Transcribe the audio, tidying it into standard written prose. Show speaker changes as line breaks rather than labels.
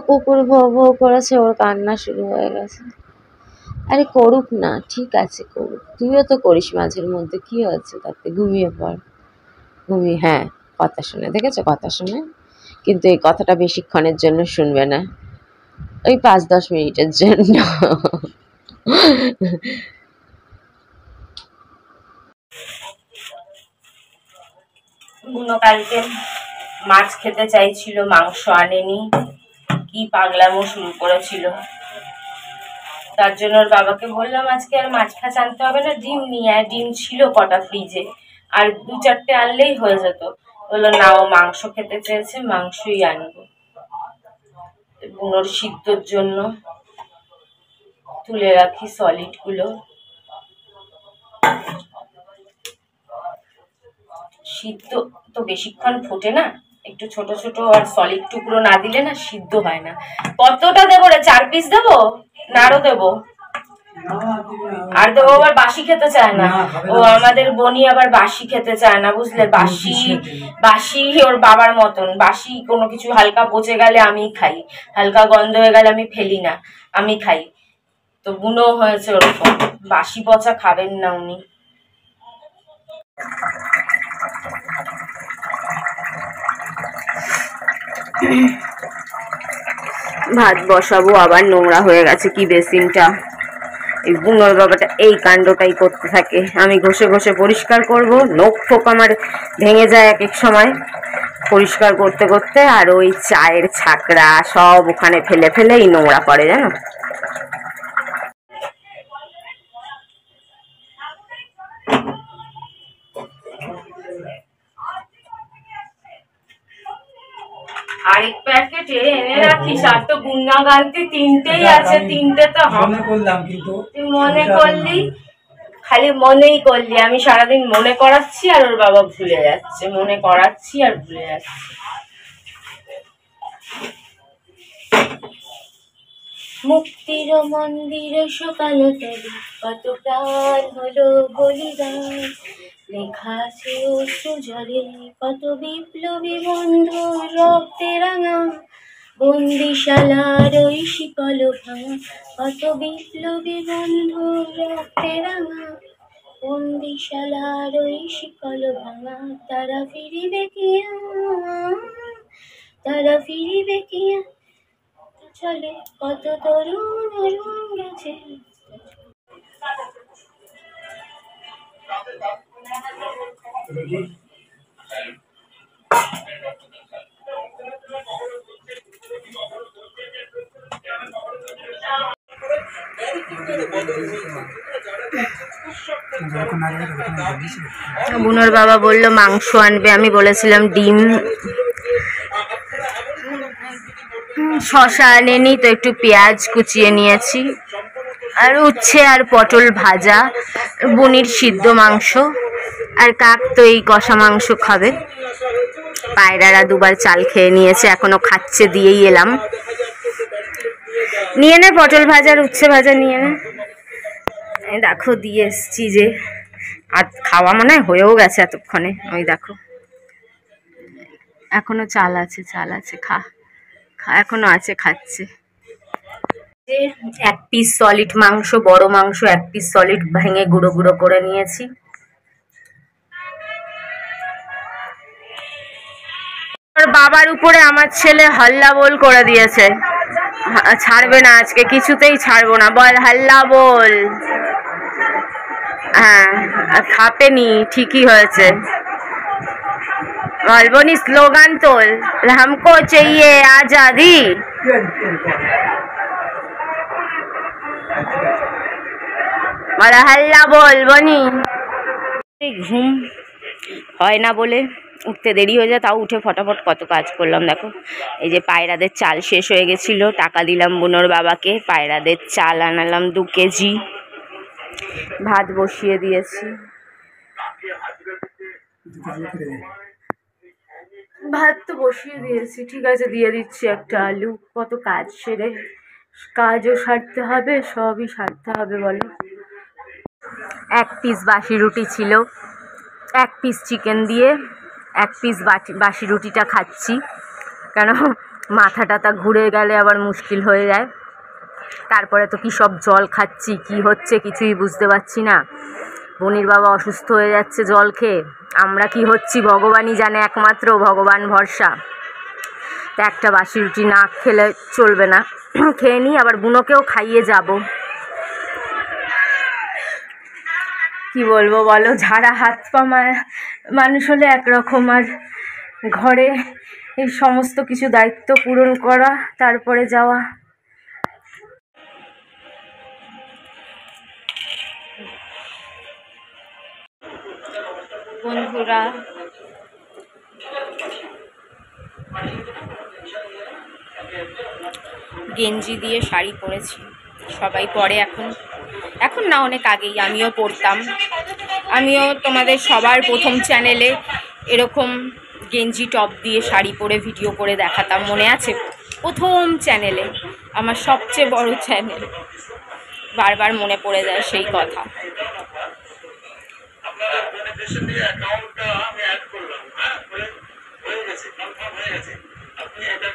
কুকুর ভো ভো করেছে, ওর কান্না শুরু হয়ে গেছে। আরে করুক না, ঠিক আছে করুক, তুইও তো করিস মাঝের মধ্যে, কি হয়েছে তাতে? ঘুমিয়ে পড়, ঘুমিয়ে, হ্যাঁ কথা শুনে, দেখেছো কথা শুনে, কিন্তু এই কথাটা বেশিক্ষণের জন্য শুনবে না, ওই 5-10 মিনিটের জন্য।
বুনো কালকে মাছ খেতে চাইছিল, মাংস আনেনি, কি পাগলামো শুরু করেছিল। তার জন্য ওর বাবাকে বললাম আজকে আর মাছ ফাছ আনতে হবে না, ডিম নিয়ে আয়। ডিম ছিল কটা ফ্রিজে, আর 2-4টে আনলেই হয়ে যেত। বললো না, ও মাংস খেতে চেয়েছে, মাংসই আনবো। বুনোর সিদ্ধর জন্য তুলে রাখি সলিড গুলো। সিদ্ধ তো বেশিক্ষণ ফোটে না, একটু ছোট ছোট আর সলিড টুকরো না দিলে না সিদ্ধ হয় না। কতটা দেবো রে? 4 পিস দেবো না আরো দেবো? আর দেবো, আবার বাসি খেতে চায় না ও, আমাদের বনি আবার বাসি খেতে চায় না, বুঝলে? বাসি বাসি ওর বাবার মতন, বাসি কোনো কিছু হালকা পচে গেলে আমি খাই, হালকা গন্ধ হয়ে গেলে আমি ফেলি না, আমি খাই। তো বুনো হয়েছে ওরকম, বাসি পচা খাবেন না উনি। ভাত বসাবো, আবার নোংরা হয়ে গেছে কি বেসিনটা। এই বুনোর বাবাটা এই কাণ্ডটাই করতে থাকে, আমি ঘষে ঘষে পরিষ্কার করব, নখ ফোক আমার ভেঙে যায় এক এক সময় পরিষ্কার করতে করতে, আর ওই চায়ের ছাকরা সব ওখানে ফেলে ফেলেই নোংরা করে, জানো। আরেক প্যাকেট এনে রাখিস, আর তো গুন্না গান্তি 3টেই আছে, 3টে তো মনে করলাম, কিন্তু তুই মনে করলি, খালি মনেই করলি। আমি সারাদিন মনে করাচ্ছি আর ওর বাবা ভুলে যাচ্ছে, মনে করাচ্ছি আর ভুলে যাচ্ছে। মুক্তির মন্দিরে সকাল তরি, কত প্রাণ হলো বলিদান, লেখা আছে অশ্রু জলে, কত বিপ্লবী বন্ধু রক্তে রাঙা, বন্দিশালার ওই শিকল ভাঙা, কত বিপ্লবী বন্ধু রক্তে রাঙা, বন্দিশালার ওই শিকল ভাঙা, তারা ফিরিবে কিয়া, তারা ফিরিবে কিয়া, চলে কত তরুণ অরুণ গেছে। বুনোর বাবা বললো মাংস আনবে, আমি বলেছিলাম ডিম। শশা আনেনি তো একটু পেঁয়াজ কুচিয়ে নিয়েছি, আর উচ্ছে আর পটল ভাজা, বনির সিদ্ধ মাংস, আর কাক তো এই কষা মাংস খাবে। পায়রারা 2বার চাল খেয়ে নিয়েছে, এখনো খাচ্ছে, দিয়েই এলাম। নিয়ে নে পটল ভাজা আর উচ্ছে ভাজা নিয়ে নে। দেখো দিয়ে এসছি যে, আর খাওয়া মনে হয়েও গেছে এতক্ষণে। ওই দেখো এখনো চাল আছে, চাল আছে, খা, এখনো আছে, খাচ্ছে। 1 পিস সলিড মাংস, বড় মাংস 1 পিস সলিড ভেঙে গুঁড়ো গুঁড়ো করে নিয়েছি। বাবার উপরে আমার ছেলে হল্লা বল করে দিয়েছে, ছাড়বে না আজকে, কিছুতেই ছাড়বো না। বল হল্লা বল। হ্যাঁ, খাপেনি, ঠিকই হয়েছে। বলবনি স্লোগান তোল, হামকো চাইয়ে আজাদি। বলা হাল্লা বল বনি। ঘুম হয় না বলে উঠতে দেরি হয়ে যায়, তাও উঠে ফটাফট কত কাজ করলাম। দেখো এই যে পায়রাদের চাল শেষ হয়ে গেছিল, টাকা দিলাম বুনোর বাবাকে, পায়রাদের চাল আনালাম 2 কেজি, ভাত বসিয়ে দিয়েছি। ভাত তো বসিয়ে দিয়েছি, ঠিক আছে দিয়ে দিচ্ছি একটা আলু। কত কাজ সেরে, কাজও সারতে হবে, সবই সারতে হবে বলো। 1 পিস বাসি রুটি ছিল, 1 পিস চিকেন দিয়ে 1 পিস বাসি রুটিটা খাচ্ছি, কেন মাথা টাথা ঘুরে গেলে আবার মুশকিল হয়ে যায়। তারপরে তো কী সব জল খাচ্ছি, কি হচ্ছে কিছুই বুঝতে পারছি না। বনির বাবা অসুস্থ হয়ে যাচ্ছে জল খেয়ে, আমরা কি হচ্ছি ভগবানই জানে, একমাত্র ভগবান ভরসা। তো একটা বাসি রুটি না খেলে চলবে না, খেয়ে নিই, আবার বুনোকেও খাইয়ে যাব। কি বলবো বলো, ঝাড়া হাত পা মানুষ হলে একরকম, আর ঘরে এই সমস্ত কিছু দায়িত্ব পূরণ করা, তারপরে যাওয়া। বন্ধুরা, গেঞ্জি দিয়ে শাড়ি পরেছি, সবাই পরে এখন না, অনেক আগেই আমিও পরতাম। আমিও তোমাদের সবার প্রথম চ্যানেলে এরকম গেঞ্জি টপ দিয়ে শাড়ি পরে ভিডিও করে দেখাতাম, মনে আছে? প্রথম চ্যানেলে, আমার সবচেয়ে বড় চ্যানেল, বারবার মনে পড়ে যায় সেই কথা। আপনি এটা